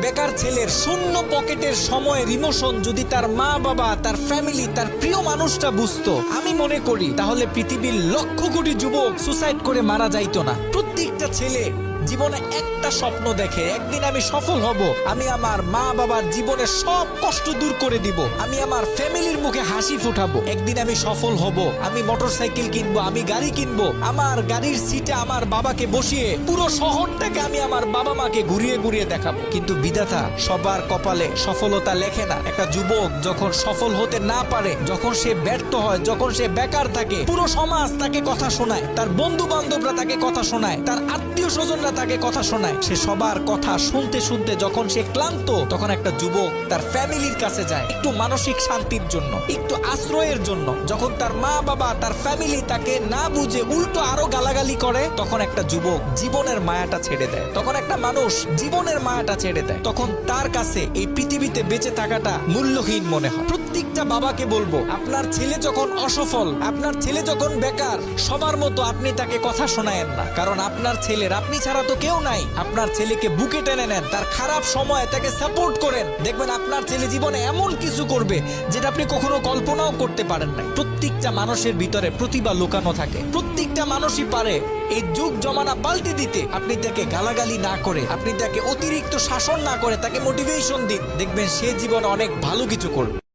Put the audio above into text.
বেকার ছেলের শূন্য পকেটের সময়ের ইমোশন যদি তার মা বাবা, তার ফ্যামিলি, তার প্রিয় মানুষটা বুঝতো, আমি মনে করি তাহলে পৃথিবীর লক্ষ কোটি যুবক সুসাইড করে মারা যাইতো না। প্রত্যেকটা ছেলে জীবনে একটা স্বপ্ন দেখে, একদিন আমি সফল হব, আমি আমার মা বাবার জীবনের সব কষ্ট দূর করে দিব, আমি আমার ফ্যামিলির মুখে হাসি ফুটাবো, একদিন আমি সফল হব, আমি মোটরসাইকেল কিনবো, আমি গাড়ি কিনবো, আমার গাড়ির সিটে আমার বাবাকে বসিয়ে পুরো শহরটাকে আমি আমার বাবা মাকে ঘুরিয়ে ঘুরিয়ে দেখাবো। কিন্তু বিধাতা সবার কপালে সফলতা লেখে না। একটা যুবক যখন সফল হতে না পারে, যখন সে ব্যর্থ হয়, যখন সে বেকার থাকে, পুরো সমাজ তাকে কথা শোনায়, তার বন্ধু বান্ধবরা তাকে কথা শোনায়, তার আত্মীয় স্বজনরা তাকে কথা শোনায়। সে সবার কথা শুনতে শুনতে যখন সে ক্লান্ত, তখন একটা যুবক তার ফ্যামিলির কাছে যায় একটু মানসিক শান্তির জন্য, একটু আশ্রয়ের জন্য। যখন তার মা বাবা, তার ফ্যামিলি তাকে না বুঝে উল্টো আরো গালাগালি করে, তখন একটা যুবক জীবনের মায়াটা ছেড়ে দেয়, তখন একটা মানুষ জীবনের মায়াটা ছেড়ে দেয়, তখন তার কাছে এই পৃথিবীতে বেঁচে থাকাটা মূল্যহীন মনে হয়। প্রত্যেকটা বাবাকে বলবো, আপনার ছেলে যখন অসফল, আপনার ছেলে যখন বেকার, সবার মতো আপনি তাকে কথা শোনায়েন না, কারণ আপনার ছেলের আপনি ছাড়া তো কেউ নাই। আপনার ছেলেকে বুকে টেনে নেন, তার খারাপ সময় তাকে সাপোর্ট করেন, দেখবেন আপনার ছেলে জীবনে এমন কিছু করবে যেটা আপনি কখনো কল্পনাও করতে পারেন নাই। প্রত্যেকটা মানুষের ভিতরে প্রতিভা লুকানো থাকে, প্রত্যেকটা মানুষই পারে এই যুগ জমানা পাল্টে দিতে। আপনি তাকে গালাগালি না করে, আপনি তাকে অতিরিক্ত শাসন না করে, তাকে মোটিভেশন দিন, দেখবেন সে জীবনে অনেক ভালো কিছু করবে।